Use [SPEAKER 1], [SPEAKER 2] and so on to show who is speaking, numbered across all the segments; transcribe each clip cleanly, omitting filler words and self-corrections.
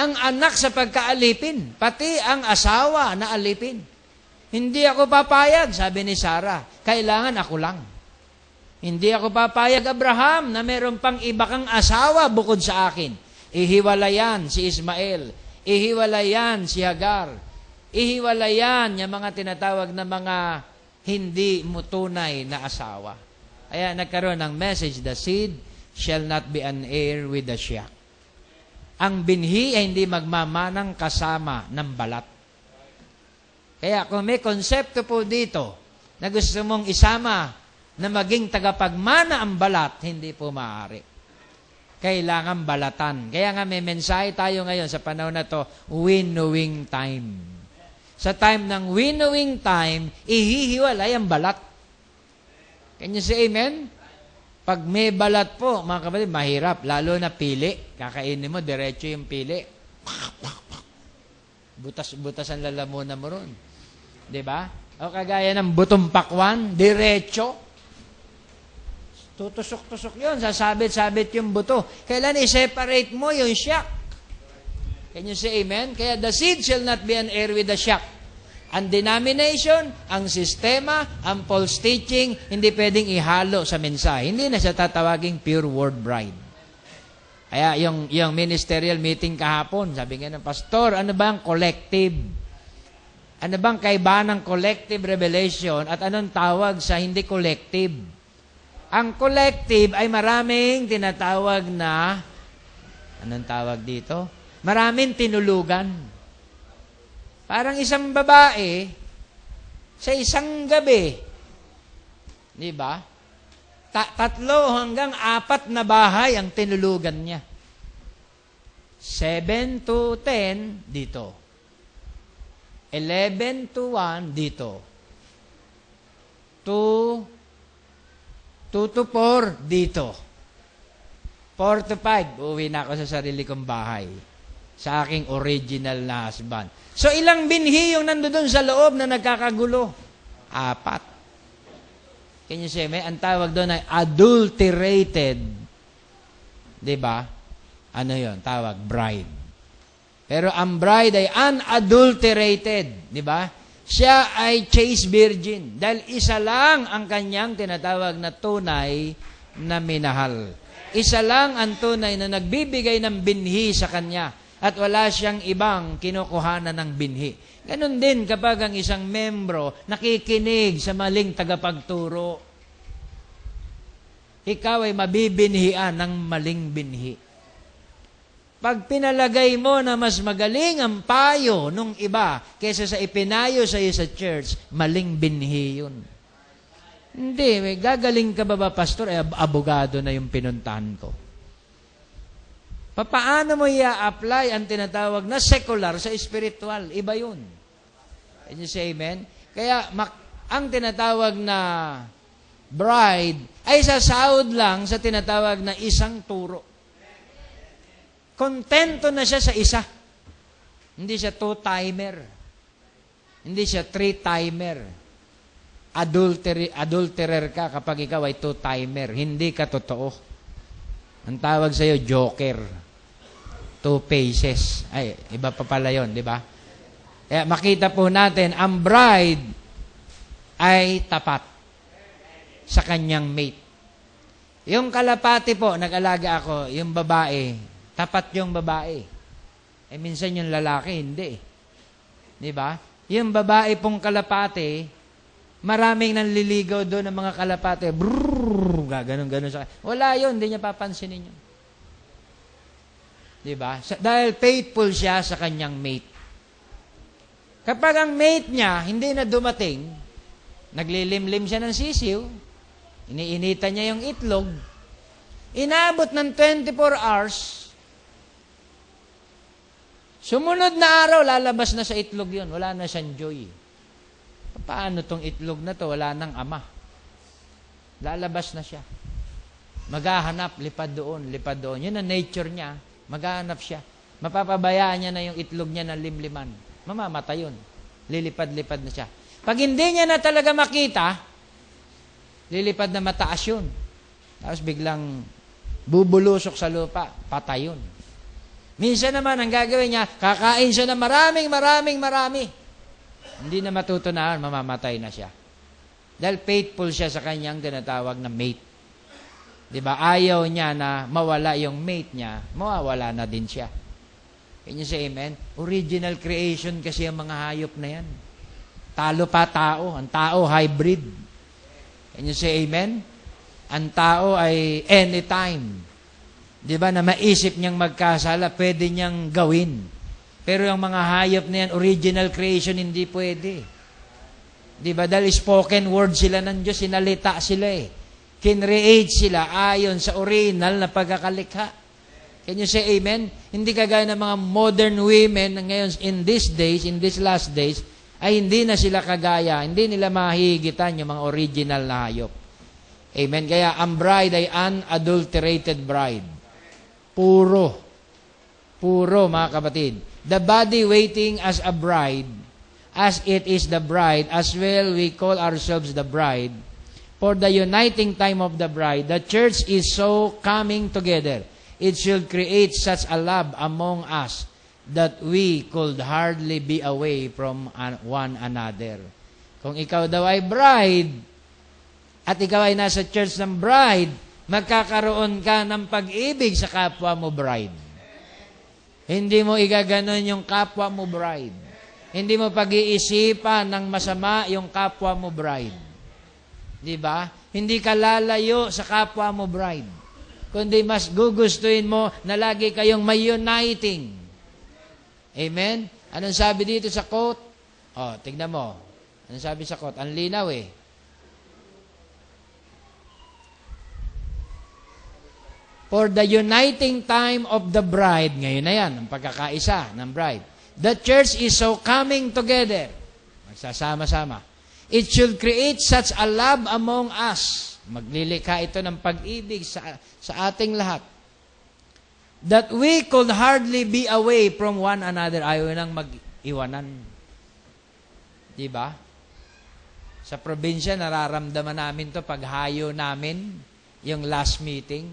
[SPEAKER 1] ang anak sa pagkaalipin, pati ang asawa na alipin. Hindi ako papayag, sabi ni Sarah. Kailangan ako lang. Hindi ako papayag, Abraham, na meron pang iba kang asawa bukod sa akin. Ihiwalayan si Ismael. Ihiwalayan si Hagar. Ihiwalayan yung mga tinatawag na mga hindi mo tunay na asawa. Kaya nagkaroon ng message, the seed shall not be an heir with the shock. Ang binhi ay hindi magmamanang kasama ng balat. Kaya kung may konsepto po dito na gusto mong isama na maging tagapagmana ang balat, hindi po maaari. Kailangan balatan. Kaya nga may mensahe tayo ngayon sa panahon na to, winnowing time. Sa time ng winnowing time, ihihiwalay ang balat. Can you say amen? Pag may balat po, mga kapatid, mahirap. Lalo na pili. Kakainin mo, diretso yung pili. Butas ang lalamunan mo ron. Diba? O kagaya ng butong pakwan, diretso. Tutusok-tusok yun. Sasabit-sabit yung buto. Kailan i-separate mo yung shock? Can you say amen? Kaya the seed shall not be an heir with the shock. Ang denomination, ang sistema, ang false teaching, hindi pwedeng ihalo sa mensahe. Hindi na siya tatawaging pure word bride. Kaya yung ministerial meeting kahapon, sabi nga ng pastor, ano ba ang collective? Ano bang kaibahan ng collective revelation at anong tawag sa hindi collective? Ang collective ay maraming tinatawag na, anong tawag dito? Maraming tinulugan. Parang isang babae sa isang gabi. Di ba? 3 hanggang 4 na bahay ang tinulugan niya. 7 to 10 dito. 11 to 1 dito. 2 to 4 dito. 4 to 5, uuwi na ako sa sarili kong bahay. Sa aking original na husband. So, ilang binhi yung nandoon sa loob na nagkakagulo? 4. Can you say, ang tawag doon ay adulterated. Diba? Ano yon? Tawag, bride. Pero ang bride ay unadulterated. Diba? Siya ay chaste virgin. Dahil isa lang ang kanyang tinatawag na tunay na minahal. Isa lang ang tunay na nagbibigay ng binhi sa kanya. At wala siyang ibang kinukuhanan ng binhi. Ganon din kapag ang isang membro nakikinig sa maling tagapagturo. Ikaw ay mabibinhian ng maling binhi. Pag pinalagay mo na mas magaling ang payo nung iba kaysa sa ipinayo sa iyo sa church, maling binhi yun. Hindi, gagaling ka ba pastor? Abogado na yung pinuntahan ko. Paano mo i-apply ang tinatawag na secular sa spiritual? Iba yun. Can you say amen? Kaya, ang tinatawag na bride ay sasahod lang sa tinatawag na isang turo. Kontento na siya sa isa. Hindi siya 2-timer. Hindi siya 3-timer. Adulterer ka kapag ikaw ay 2-timer. Hindi ka totoo. Ang tawag sa'yo, joker. 2 faces. Ay, iba pa pala yun, di ba? Kaya makita po natin, ang bride ay tapat sa kanyang mate. Yung kalapati po, nag-alaga ako, yung babae, tapat yung babae. Minsan yung lalaki, hindi. Di ba? Yung babae pong kalapati, maraming nanliligaw doon ng mga kalapati. Brrrr, ganon sa. Wala yun, hindi niya papansinin yun. Diba? Dahil faithful siya sa kanyang mate. Kapag ang mate niya hindi na dumating, naglilimlim siya ng sisiw, iniinitan niya yung itlog, inabot ng 24 hours, sumunod na araw, lalabas na sa itlog yun. Wala na siyang joy. Paano tong itlog na to? Wala nang ama. Lalabas na siya. Maghahanap, lipad doon. Yun ang nature niya. Maghahanap siya. Mapapabayaan niya na yung itlog niya na limliman. Mamamatay yun. Lilipad-lipad na siya. Pag hindi niya na talaga makita, lilipad na mataas yun. Tapos biglang bubulusok sa lupa, patay yun. Minsan naman, ang gagawin niya, kakain siya ng marami. Hindi na matutunahan, mamamatay na siya. Dahil faithful siya sa kanyang tinatawag na mate. Diba? Ayaw niya na mawala yung mate niya, mawawala na din siya. Can you say amen? Original creation kasi ang mga hayop na yan. Talo pa tao. Ang tao, hybrid. Can you say amen? Ang tao ay anytime. Diba? Na maisip niyang magkasala, pwede niyang gawin. Pero yung mga hayop na yan, original creation, hindi pwede. Diba? Dahil spoken word sila ng Diyos, sinalita sila eh. Kinreate sila ayon sa original na pagkakalikha. Can you say amen? Hindi kagaya ng mga modern women na ngayon in these days, in these last days, ay hindi na sila kagaya, hindi nila mahigitan yung mga original na hayop. Amen? Kaya ang bride ay unadulterated bride. Puro, mga kapatid. The body waiting as a bride, as it is the bride, as well we call ourselves the bride. For the uniting time of the bride, the church is so coming together. It should create such a love among us that we could hardly be away from one another. Kung ikaw daw ay bride, at ikaw ay nasa church ng bride, magkakaroon ka ng pag-ibig sa kapwa mo bride. Hindi mo igaganon yung kapwa mo bride. Hindi mo pag-iisipan ng masama yung kapwa mo bride. Diba? Hindi ka lalayo sa kapwa mo bride. Kundi mas gugustuhin mo na lagi kayong may uniting. Amen? Anong sabi dito sa quote? Tignan mo. Anong sabi sa quote? Ang linaw eh. For the uniting time of the bride, ngayon na yan, ang pagkakaisa ng bride. The church is so coming together. Magsasama-sama. It should create such a love among us. Maglilikha ito ng pag-ibig sa ating lahat. That we could hardly be away from one another. Ayaw nang mag-iwanan. Diba? Sa probinsya, nararamdaman namin to pag hayo namin, yung last meeting,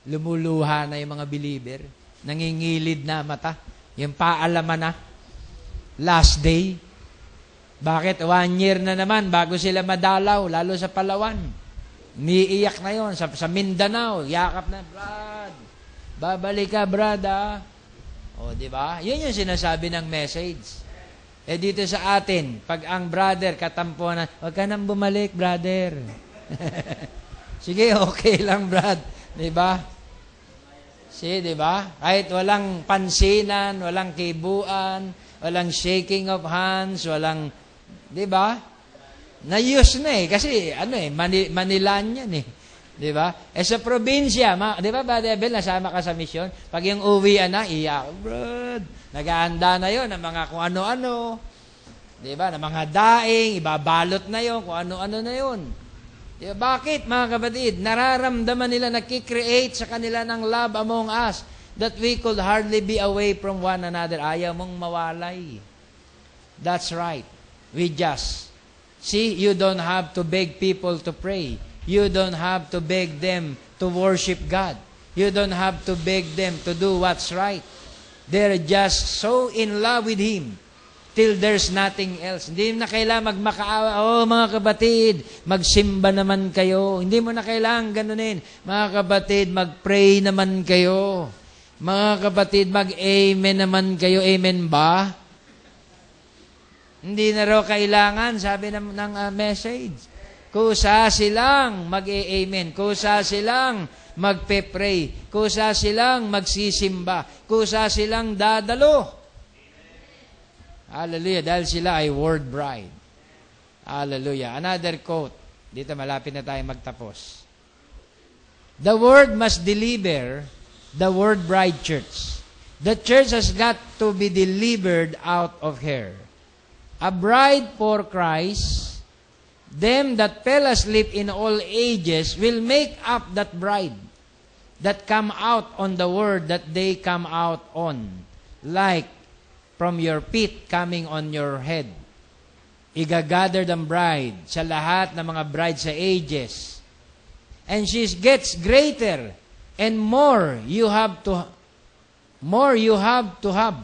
[SPEAKER 1] lumuluha na yung mga believer, nangingilid na mata, yung paalaman na, last day. Bakit? 1 year na naman bago sila madalaw, lalo sa Palawan. Umiiyak na yon sa Mindanao, yakap na, Brad, babalik ka, Brad, ah. O, di ba? Yun yung sinasabi ng message. Dito sa atin, pag ang brother katampuan na, huwag ka nang bumalik, brother. Sige, okay lang, Brad. Di ba? See, di ba? Kahit walang pansinan, walang kibuan, walang shaking of hands, walang, di ba? Na-use na eh. Kasi, Manilan yan eh. Di ba? Sa probinsya, di ba, Brother Abel, nasama ka sa misyon? Pag yung uwian na, iyak, Brad. Nag-aanda na yon ng mga kung ano-ano. Di ba? Ng mga daing, ibabalot na yon, kung ano-ano na yon. Diba? Bakit, mga kapatid? Nararamdaman nila, nakikreate sa kanila ng love among us that we could hardly be away from one another. Ayaw mong mawalay. That's right. We just. See, you don't have to beg people to pray. You don't have to beg them to worship God. You don't have to beg them to do what's right. They're just so in love with Him till there's nothing else. Hindi mo na kailangan magmakaawa. Mga kapatid, magsimba naman kayo. Hindi mo na kailangan ganunin. Mga kapatid, mag-pray naman kayo. Mga kapatid, mag-amen naman kayo. Amen ba? Hindi na raw kailangan, sabi ng message. Kusa silang mag-amen. Kusa silang magpe-pray. Kusa silang magsisimba. Kusa silang dadalo. Hallelujah. Dahil sila ay word bride. Hallelujah. Another quote. Dito malapit na tayo magtapos. The word must deliver the word bride church. The church has got to be delivered out of her. A bride for Christ, them that fell asleep in all ages will make up that bride that come out on the word that they come out on, like from your feet coming on your head. Igagather the bride sa lahat ng mga bride sa ages. And she gets greater and more you have to more you have to have.